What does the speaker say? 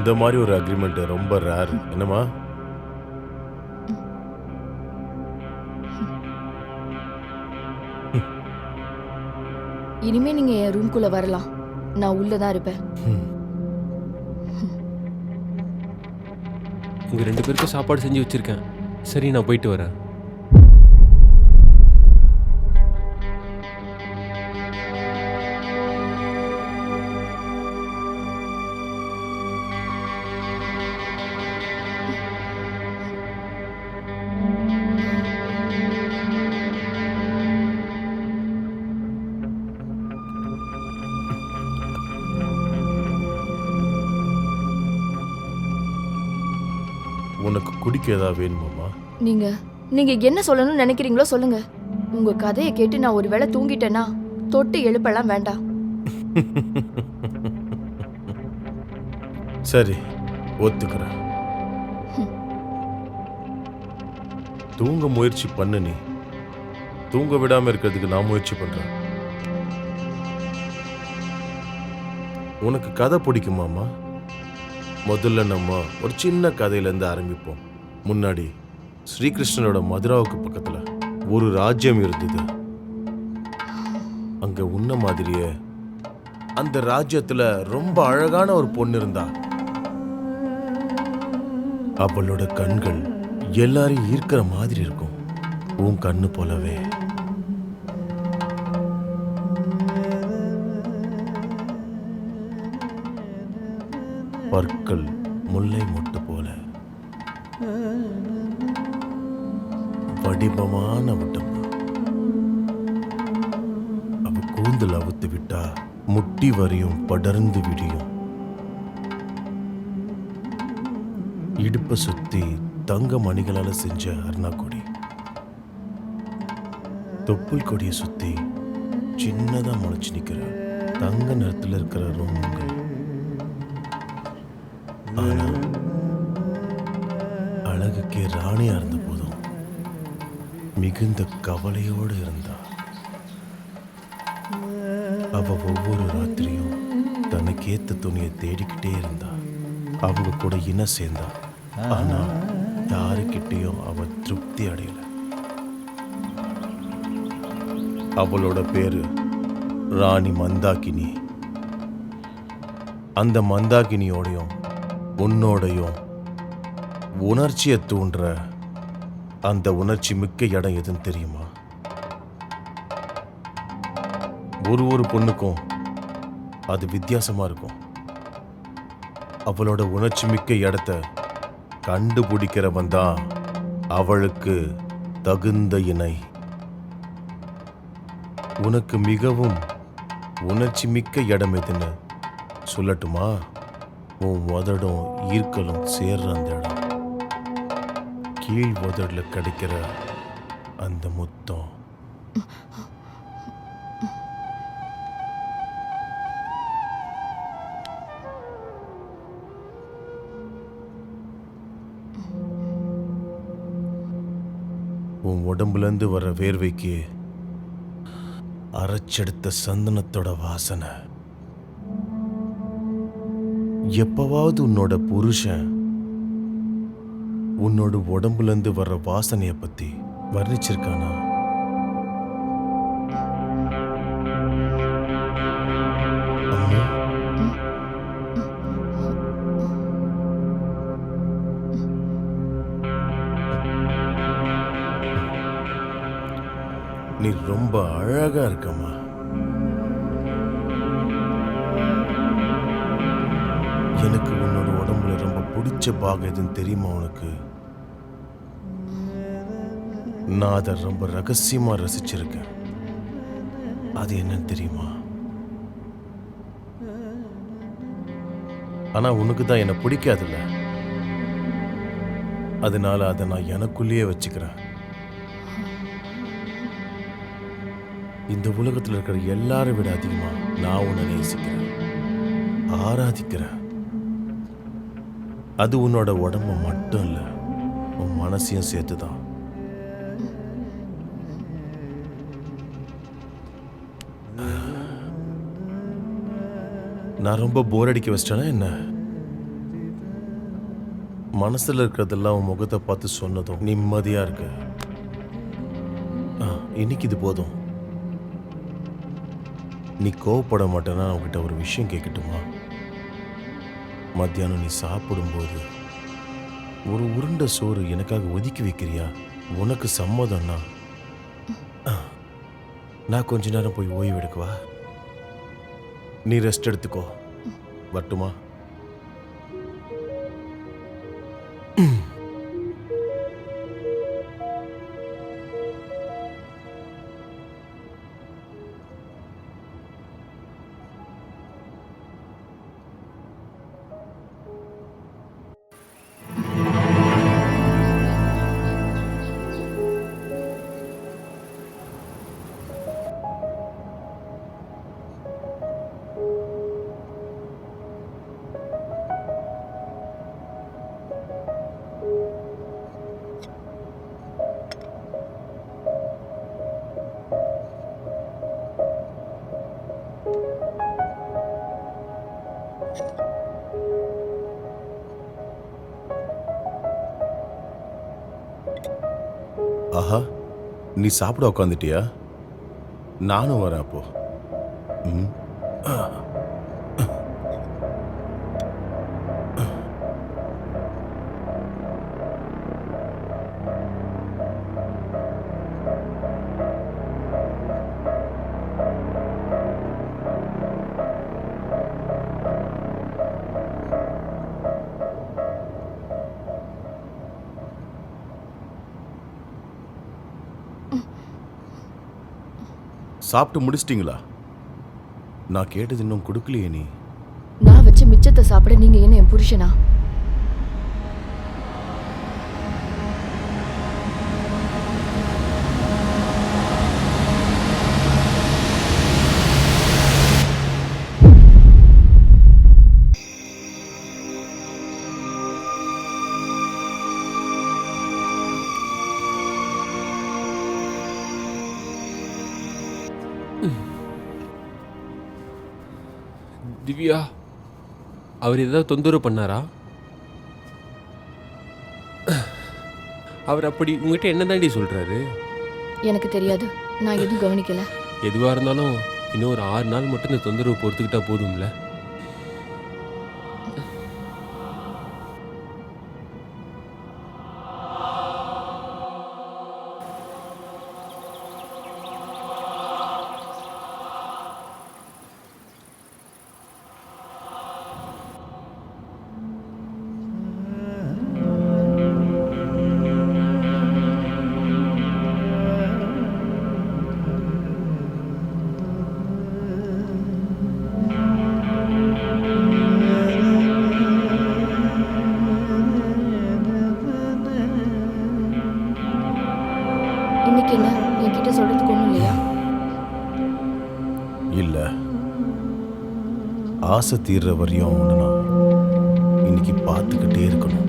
இந்த மாதிரி ஒரு அக்ரிமெண்ட் ரொம்ப ரேர். என்னம்மா? இனிமே நீங்க என் ரூம்குள்ள வரலாம். நான் உள்ளதான் இருப்பேன். உங்க 2 பேருக்கும் சாப்பாடு செஞ்சு வச்சிருக்கேன். சரி, நான் போயிட்டு வரேன். உனக்கு குடிக்க ஏதாவது வேணுமாம்மா? நீங்க நீங்க என்ன சொல்லணும்னு நினைக்கிறீங்களோ சொல்லுங்க. உங்க கதையை கேட்டு நான் ஒருவேளை தூங்கிட்டேன்னா தொட்டு எழுப்பலாம் வேண்டாம். சரி, ஒத்துக்கிறேன். தூங்க முயற்சி பண்ணு. நீ தூங்க விடாம இருக்கிறதுக்கு நான் முயற்சி பண்றேன். உனக்கு கதை பிடிக்குமாமா? முதல்ல நம்ம ஒரு சின்ன கதையிலேருந்து ஆரம்பிப்போம். முன்னாடி ஸ்ரீகிருஷ்ணனோட மதுராவுக்கு பக்கத்துல ஒரு ராஜ்யம் இருந்தது. அங்க உன்ன மாதிரியே அந்த ராஜ்யத்துல ரொம்ப அழகான ஒரு பொண்ணு இருந்தா. அவளோட கண்கள் எல்லாரையும் ஈர்க்கிற மாதிரி இருக்கும், உன் கண்ணு போலவே. பற்கள் முல்லை மொட்டு போல, வடிவமான உடம்பு. அவ கூந்தல் அவுத்து விட்டா முட்டி வரையும் படர்ந்து விடியும். இடுப்பை சுத்தி தங்க மணிகளால செஞ்ச அருணா கொடி, தொப்புள் கொடியை சுத்தி சின்னதா முளைச்சு நிக்கிற தங்க நிறத்துல இருக்கிற ரோமங்கள். ஆனா அழகுக்கே ராணியா இருந்த போதும் மிகுந்த கவலையோடு இருந்தா. அவ ஒவ்வொரு ராத்திரியும் தனக்கேத்த துணியை தேடிக்கிட்டே இருந்தா. அவங்க கூட இன சேர்ந்தா. ஆனா யாருக்கிட்டையும் அவ திருப்தி அடையல. அவளோட பேரு ராணி மந்தாகினி. அந்த மந்தாகினியோடையும் உன்னோடையும் உணர்ச்சியை தூண்டுற அந்த உணர்ச்சி மிக்க இடம் எதுன்னு தெரியுமா? ஒரு பொண்ணுக்கும் அது வித்தியாசமா இருக்கும். அவளோட உணர்ச்சி மிக்க இடத்தை கண்டுபிடிக்கிறவன் தான் அவளுக்கு தகுந்த இணை. உனக்கு மிகவும் உணர்ச்சி மிக்க இடம் எதுன்னு சொல்லட்டுமா? உன் உதடும் ஈர்க்கலும் சேர்ற அந்த இடம், கீழ் உதடுல கிடைக்கிற அந்த முத்தம். உன் உடம்புலேருந்து வர வேர்வைக்கு அரைச்செடுத்த சந்தனத்தோட வாசனை. எப்பவாவது உன்னோட புருஷன் உன்னோட உடம்புலேருந்து வர்ற வாசனைய பத்தி வர்ணிச்சிருக்கானா? அம்மா, நீ ரொம்ப அழகா இருக்கம்மா. எனக்கு உன்னோட உடம்புல ரொம்ப பிடிச்ச பாகம் எதுன்னு தெரியுமா உனக்கு? நான் அதை ரொம்ப ரகசியமா ரசிச்சிருக்கேன். அது என்னன்னு தெரியுமா? ஆனா உனக்கு தான் என்ன பிடிக்காதுல்ல, அதனால அதை நான் எனக்குள்ளேயே வச்சுக்கிறேன். இந்த உலகத்தில் இருக்கிற எல்லாரை விட அதிகமா நான் உன்னை நேசிக்கிறேன், ஆராதிக்கிறேன். அது உன்னோட உடம்பு மட்டும் இல்ல, உன் மனசையும் சேர்த்துதான். நான் ரொம்ப போர் அடிக்க வச்சிட்டேனா என்ன? மனசுல இருக்கிறதெல்லாம் உன் முகத்தை பார்த்து சொன்னதும் நிம்மதியா இருக்கு. இன்னைக்கு இது போதும். நீ கோவப்பட மாட்டேன்னா உன்கிட்ட ஒரு விஷயம் கேட்கட்டுமா? மத்தியானம் நீ சாப்பிடும்போது ஒரு உருண்டை சோறு எனக்காக ஒதுக்கி வைக்கிறியா? உனக்கு சம்மதம்னா நான் கொஞ்ச நேரம் போய் ஓய்வு எடுக்கவா? நீ ரெஸ்ட் எடுத்துக்கோ. வரட்டுமா? ஆஹா, நீ சாப்பிட உக்காந்துட்டியா? நானும் வரேன் அப்போ. ம். சாப்பிட்டு முடிச்சிட்டிங்களா? நான் கேட்டது இன்னும் கொடுக்கலையே நீ. நான் வச்ச மிச்சத்தை சாப்பிட நீங்க என்ன என் புருஷனா? திவ்யா, அவர் ஏதாவது தொந்தரவு பண்ணாரா? அவர் அப்படி உங்ககிட்ட என்ன தாண்டி சொல்றாரு? எனக்கு தெரியாது, நான் எதுவும் கவனிக்கல. எதுவாக இருந்தாலும் இன்னும் ஒரு 6 நாள் மட்டும் இந்த தொந்தரவு பொறுத்துக்கிட்டா போதும்ல. இன்னைக்கு என்ன என்கிட்ட சொல்றதுக்கு ஒண்ணும் இல்லையா? இல்ல, ஆசை தீர்ற வரையும் உன்னை நான் இன்னைக்கு பார்த்துக்கிட்டே இருக்கணும்.